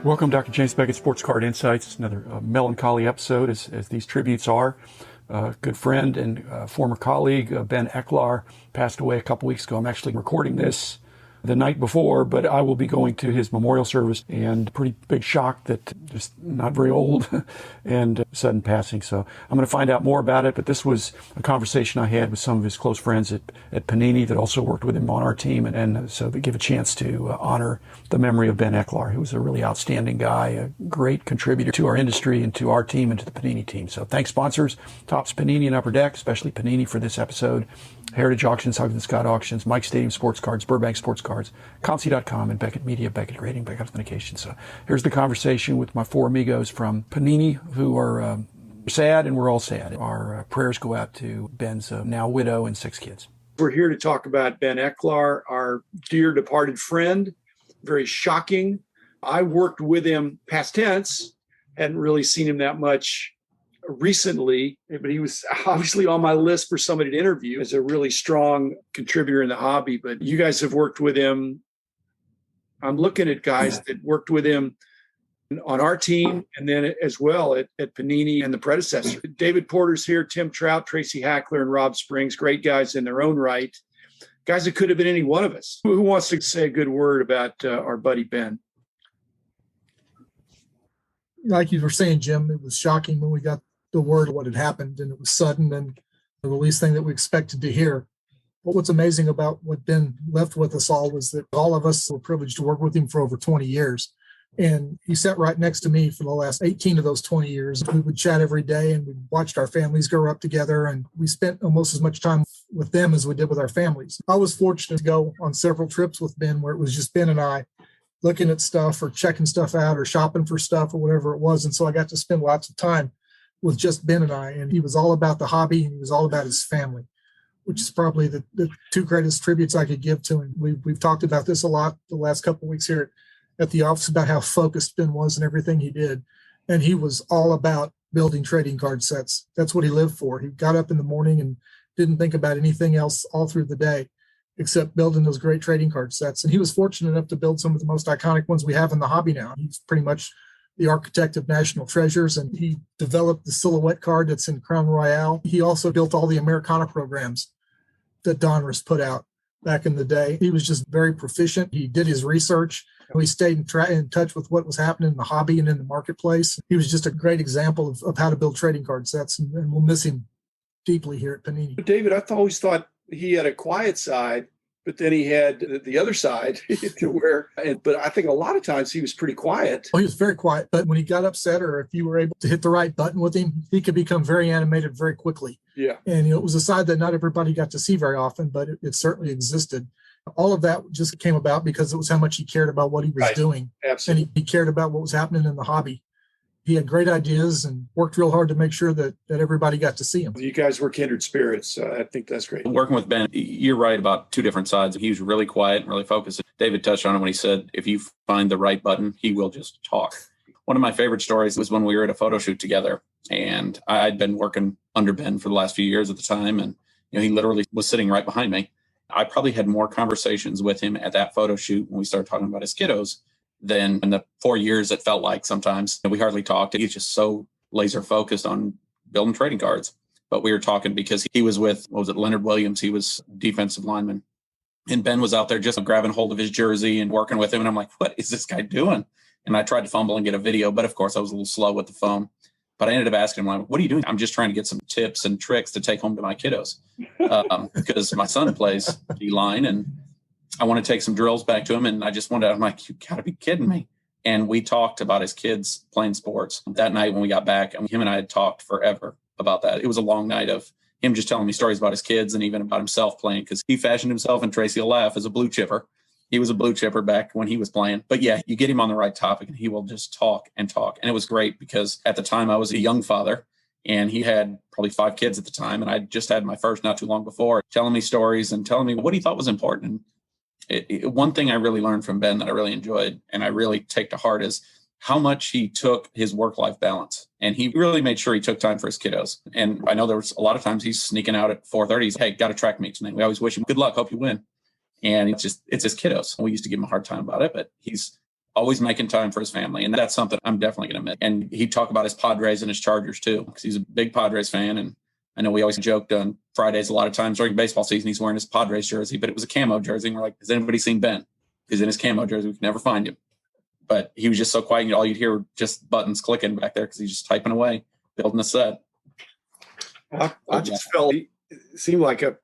Welcome, Dr. James Beckett, Sports Card Insights. It's another melancholy episode, as these tributes are. Good friend and former colleague, Ben Ecklar, passed away a couple weeks ago. I'm actually recording this the night before, but I will be going to his memorial service, and pretty big shock that just not very old and sudden passing. So I'm going to find out more about it, but this was a conversation I had with some of his close friends at Panini that also worked with him on our team, and so to give a chance to honor the memory of Ben Ecklar, who was a really outstanding guy, a great contributor to our industry and to our team and to the Panini team. So thanks, sponsors, Topps Panini and Upper Deck, especially Panini for this episode, Heritage Auctions, Huggins Scott Auctions, Mike Stadium Sports Cards, Burbank Sports Cards, Comcy.com, and Beckett Media, Beckett Grading, Beckett Authentication. So here's the conversation with my four amigos from Panini who are sad, and we're all sad. Our prayers go out to Ben's now widow and 6 kids. We're here to talk about Ben Ecklar, our dear departed friend. Very shocking. I worked with him past tense, hadn't really seen him that much recently, but he was obviously on my list for somebody to interview as a really strong contributor in the hobby. But you guys have worked with him. I'm looking at guys that worked with him on our team and then as well at Panini and the predecessor. David Porter's here, Tim Trout, Tracy Hackler, and Rob Springs, great guys in their own right. Guys that could have been any one of us. Who wants to say a good word about our buddy Ben? Like you were saying, Jim, it was shocking when we got the word of what had happened, and it was sudden and the least thing that we expected to hear. But what's amazing about what Ben left with us all was that all of us were privileged to work with him for over 20 years. And he sat right next to me for the last 18 of those 20 years. We would chat every day, and we watched our families grow up together, and we spent almost as much time with them as we did with our families. I was fortunate to go on several trips with Ben where it was just Ben and I looking at stuff or checking stuff out or shopping for stuff or whatever it was. And so I got to spend lots of time with just Ben and I, and he was all about the hobby, and he was all about his family, which is probably the two greatest tributes I could give to him. We've talked about this a lot the last couple of weeks here at the office about how focused Ben was and everything he did. And he was all about building trading card sets. That's what he lived for. He got up in the morning and didn't think about anything else all through the day except building those great trading card sets. And he was fortunate enough to build some of the most iconic ones we have in the hobby now. He's pretty much the architect of national treasures, and he developed the silhouette card that's in Crown Royale. He also built all the Americana programs that Donruss put out back in the day. He was just very proficient. He did his research. We stayed in touch with what was happening in the hobby and in the marketplace. He was just a great example of how to build trading card sets, and we'll miss him deeply here at Panini. But David, I always thought he had a quiet side, but then he had the other side to where, but I think a lot of times he was pretty quiet. Oh, he was very quiet, but when he got upset or if you were able to hit the right button with him, he could become very animated very quickly. Yeah. And it was a side that not everybody got to see very often, but it certainly existed. All of that just came about because it was how much he cared about what he was doing. Absolutely. And he cared about what was happening in the hobby. He had great ideas and worked real hard to make sure that everybody got to see him. You guys were kindred spirits. I think that's great. Working with Ben, you're right about two different sides. He was really quiet and really focused. David touched on it when he said, if you find the right button, he will just talk. One of my favorite stories was when we were at a photo shoot together, and I'd been working under Ben for the last few years at the time. And he literally was sitting right behind me. I probably had more conversations with him at that photo shoot when we started talking about his kiddos than in the 4 years it felt like sometimes. We hardly talked. He's just so laser focused on building trading cards. But we were talking because he was with, Leonard Williams. He was defensive lineman. And Ben was out there just grabbing hold of his jersey and working with him. And I'm like, what is this guy doing? And I tried to fumble and get a video, but of course I was a little slow with the phone. But I ended up asking him, what are you doing? I'm just trying to get some tips and tricks to take home to my kiddos. Because my son plays D-line and I want to take some drills back to him. And I'm like, you gotta be kidding me. And we talked about his kids playing sports that night when we got back, and him and I had talked forever about that. It was a long night of him just telling me stories about his kids and even about himself playing, because he fashioned himself, and Tracy will laugh, as a blue chipper. He was a blue chipper back when he was playing. But yeah, you get him on the right topic and he will just talk and talk. And it was great because at the time I was a young father and he had probably 5 kids at the time. And I just had my first not too long before, telling me stories and telling me what he thought was important. One thing I really learned from Ben that I really enjoyed and I really take to heart is how much he took his work-life balance. And he really made sure he took time for his kiddos. And I know there was a lot of times he's sneaking out at 4:30. He's, hey, got a track meet tonight. We always wish him good luck. Hope you win. And it's his kiddos. We used to give him a hard time about it, but he's always making time for his family. And that's something I'm definitely going to miss. And he'd talk about his Padres and his Chargers too, because he's a big Padres fan. And I know we always joked on Fridays a lot of times during baseball season, he's wearing his Padres jersey, but it was a camo jersey. And we're like, has anybody seen Ben? He's in his camo jersey. We can never find him. But he was just so quiet. All you'd hear were just buttons clicking back there because he's just typing away, building a set. I just felt he seemed like a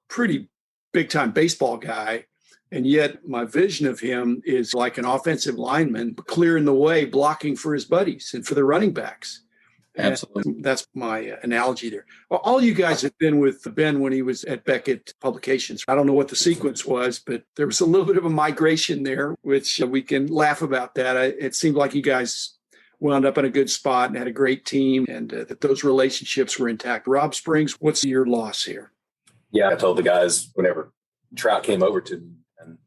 pretty big-time baseball guy. And yet my vision of him is like an offensive lineman, clearing the way, blocking for his buddies and for the running backs. Absolutely. And that's my analogy there. Well, all you guys have been with Ben when he was at Beckett Publications. I don't know what the sequence was, but there was a little bit of a migration there, which we can laugh about that. It seemed like you guys wound up in a good spot and had a great team, and that those relationships were intact. Rob Springs, what's your loss here? Yeah, I told the guys whenever Trout came over to me, and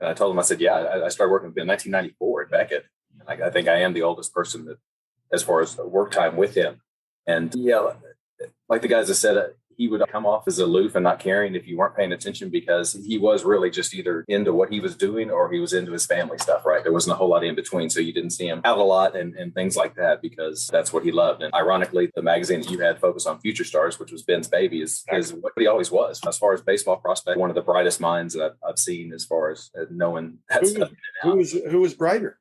I told them, I said, yeah, I started working with Ben in 1994 at Beckett. And I think I am the oldest person that, as far as work time with him. And yeah, like the guys have said, he would come off as aloof and not caring if you weren't paying attention, because he was really just either into what he was doing or he was into his family stuff, right? There wasn't a whole lot in between. So you didn't see him out a lot and things like that, because that's what he loved. And ironically, the magazine that you had focused on future stars, which was Ben's baby, is what he always was. As far as baseball prospect, one of the brightest minds that I've seen as far as knowing that stuff. Who was brighter?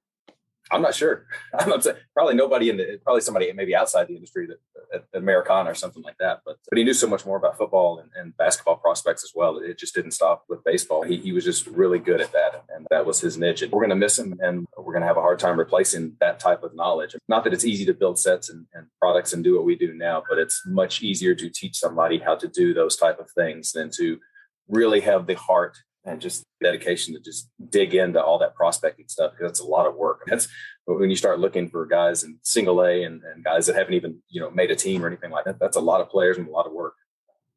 I'm not sure. I'm not saying, probably somebody maybe outside the industry, that Americana or something like that. But he knew so much more about football and basketball prospects as well. It just didn't stop with baseball. He was just really good at that. And that was his niche. And we're going to miss him, and we're going to have a hard time replacing that type of knowledge. Not that it's easy to build sets and products and do what we do now, but it's much easier to teach somebody how to do those type of things than to really have the heart and just dedication to just dig into all that prospecting stuff, because it's a lot of work. That's when you start looking for guys in single A and guys that haven't even, made a team or anything like that. That's a lot of players and a lot of work.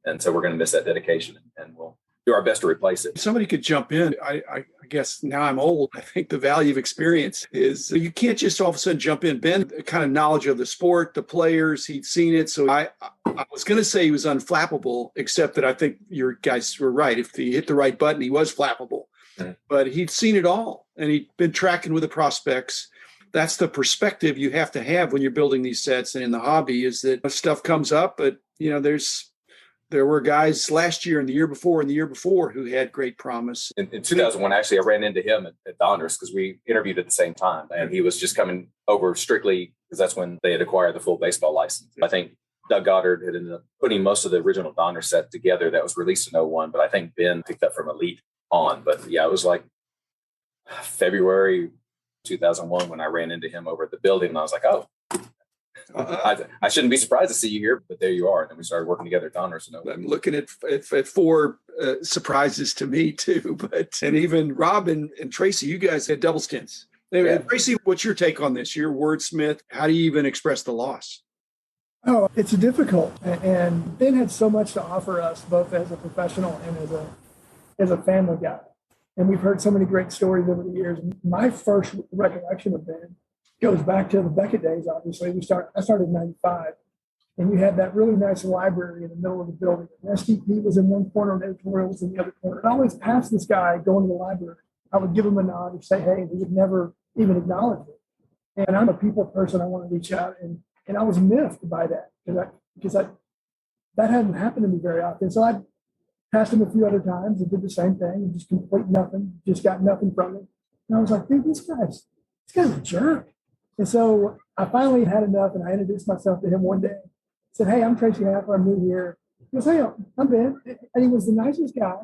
And so we're going to miss that dedication, and we'll do our best to replace it. Somebody could jump in. I guess now I'm old. I think the value of experience is you can't just all of a sudden jump in. Ben, kind of knowledge of the sport, the players, he'd seen it. So I was going to say he was unflappable, except that I think your guys were right. If he hit the right button, he was flappable. Mm-hmm. But he'd seen it all, and he'd been tracking with the prospects. That's the perspective you have to have when you're building these sets and in the hobby, is that stuff comes up, but there were guys last year and the year before who had great promise. In 2001, actually, I ran into him at Donruss because we interviewed at the same time. And he was just coming over strictly because that's when they had acquired the full baseball license. I think Doug Goddard had ended up putting most of the original Donruss set together that was released in 2001. But I think Ben picked up from Elite on. But yeah, it was like February 2001 when I ran into him over at the building. And I was like, oh. I shouldn't be surprised to see you here, but there you are. And then we started working together at Donruss. I'm looking at four surprises to me too, and even Rob and Tracy, you guys had double stints. Anyway, yeah. Tracy, what's your take on this? You're a wordsmith. How do you even express the loss? Oh, it's difficult. And Ben had so much to offer us, both as a professional and as a family guy. And we've heard so many great stories over the years. My first recollection of Ben goes back to the Beckett days, obviously. I started in 95, and you had that really nice library in the middle of the building. And STP was in one corner and editorial was in the other corner. And I always passed this guy going to the library. I would give him a nod or say, hey, he would never even acknowledge it. And I'm a people person. I want to reach out. And I was miffed by that because that hadn't happened to me very often. So I passed him a few other times and did the same thing and just complete nothing, just got nothing from him. And I was like, dude, this guy's a jerk. And so I finally had enough, and I introduced myself to him one day. I said, hey, I'm Tracy Haffler. I'm new here. He goes, hey, I'm Ben. And he was the nicest guy,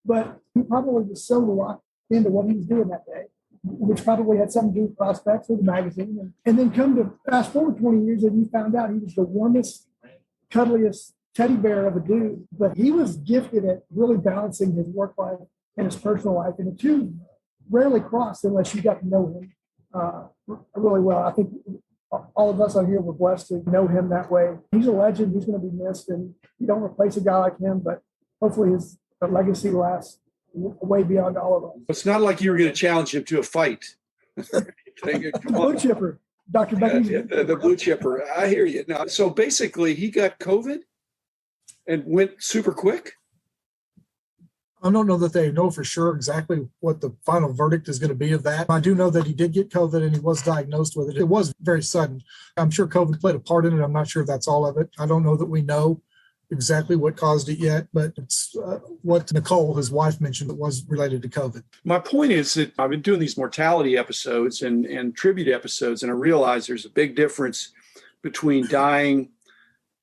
but he probably was so locked into what he was doing that day, which probably had something to do with prospects or the magazine. And then come to fast forward 20 years, and you found out he was the warmest, cuddliest teddy bear of a dude. But he was gifted at really balancing his work life and his personal life. And the two rarely crossed unless you got to know him really well. I think all of us on here were blessed to know him that way. He's a legend. He's going to be missed, and you don't replace a guy like him, but hopefully his legacy lasts way beyond all of us. It's not like you were going to challenge him to a fight. Blue chipper, Dr. Becky. The blue chipper. I hear you. Now, so basically he got COVID and went super quick? I don't know that they know for sure exactly what the final verdict is going to be of that. I do know that he did get COVID and he was diagnosed with it. It was very sudden. I'm sure COVID played a part in it. I'm not sure if that's all of it. I don't know that we know exactly what caused it yet, but it's what Nicole, his wife, mentioned that was related to COVID. My point is that I've been doing these mortality episodes and tribute episodes, and I realize there's a big difference between dying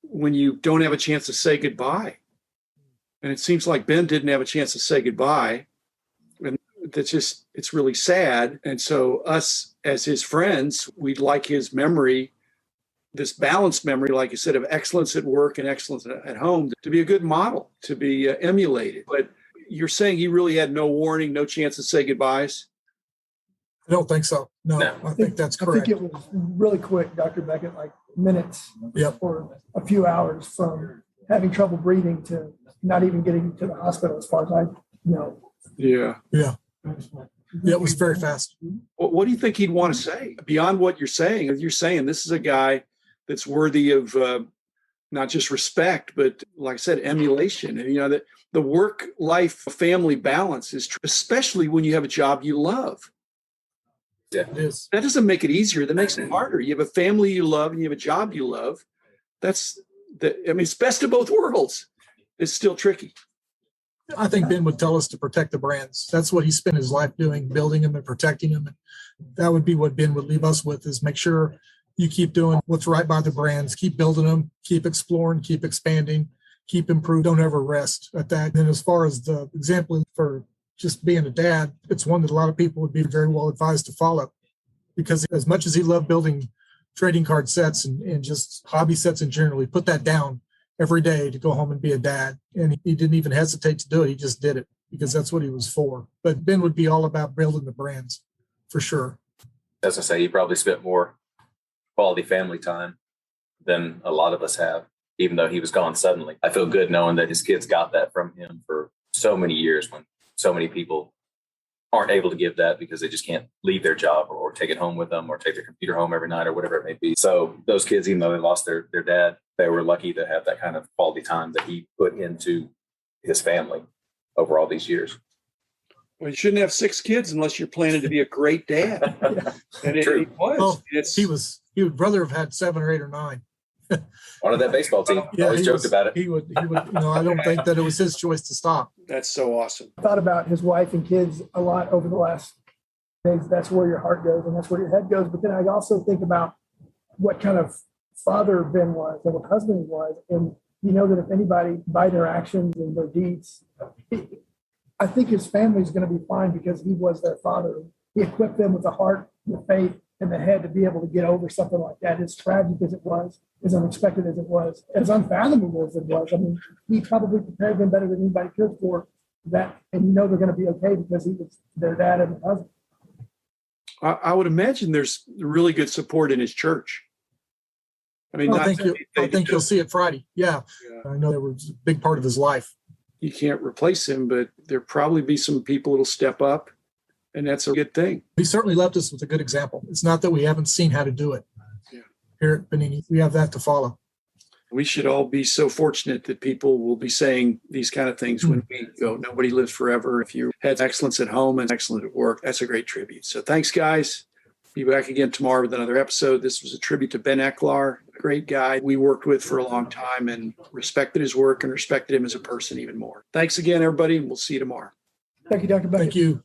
when you don't have a chance to say goodbye. And it seems like Ben didn't have a chance to say goodbye. And it's really sad. And so us as his friends, we'd like his memory, this balanced memory, like you said, of excellence at work and excellence at home, to be a good model, to be emulated. But you're saying he really had no warning, no chance to say goodbyes? I don't think so. No, I think that's correct. I think it was really quick, Dr. Beckett, like minutes or a few hours from having trouble breathing to not even getting to the hospital, as far as I know. Yeah, it was very fast. What do you think he'd want to say beyond what you're saying? You're saying this is a guy that's worthy of not just respect, but like I said, emulation. And, that the work-life family balance is especially when you have a job you love. Yeah, it is. That doesn't make it easier. That makes it harder. You have a family you love and you have a job you love. It's best of both worlds. It's still tricky. I think Ben would tell us to protect the brands. That's what he spent his life doing, building them and protecting them. And that would be what Ben would leave us with, is make sure you keep doing what's right by the brands, keep building them, keep exploring, keep expanding, keep improving, don't ever rest at that. And as far as the example for just being a dad, it's one that a lot of people would be very well advised to follow, because as much as he loved building trading card sets and just hobby sets in general, he put that down every day to go home and be a dad. And he didn't even hesitate to do it. He just did it because that's what he was for. But Ben would be all about building the brands for sure. As I say, he probably spent more quality family time than a lot of us have, even though he was gone suddenly. I feel good knowing that his kids got that from him for so many years, when so many people aren't able to give that because they just can't leave their job or take it home with them or take their computer home every night or whatever it may be. So those kids, even though they lost their dad, they were lucky to have that kind of quality time that he put into his family over all these years. Well, you shouldn't have 6 kids unless you're planning to be a great dad. And it was. He would rather have had 7 or 8 or 9. On that baseball team, always joked about it. He would. I don't think that it was his choice to stop. That's so awesome. I thought about his wife and kids a lot over the last days. That's where your heart goes and that's where your head goes. But then I also think about what kind of father Ben was and what husband he was. And you know that if anybody, by their actions and their deeds, I think his family is going to be fine because he was their father. He equipped them with the heart, the faith, and the head to be able to get over something like that. As tragic as it was, as unexpected as it was, as unfathomable as it was. I mean, he probably prepared them better than anybody could for that. And you know they're going to be okay because he was their dad and husband. I would imagine there's really good support in his church. I mean, I think you'll see it Friday. Yeah. I know that was a big part of his life. You can't replace him, but there'll probably be some people that'll step up, and that's a good thing. He certainly left us with a good example. It's not that we haven't seen how to do it. Here at Panini, we have that to follow. We should all be so fortunate that people will be saying these kind of things when we go, nobody lives forever. If you had excellence at home and excellent at work, that's a great tribute. So thanks, guys. Be back again tomorrow with another episode. This was a tribute to Ben Ecklar, a great guy we worked with for a long time and respected his work and respected him as a person even more. Thanks again, everybody, and we'll see you tomorrow. Thank you, Dr. Beckett. Thank you.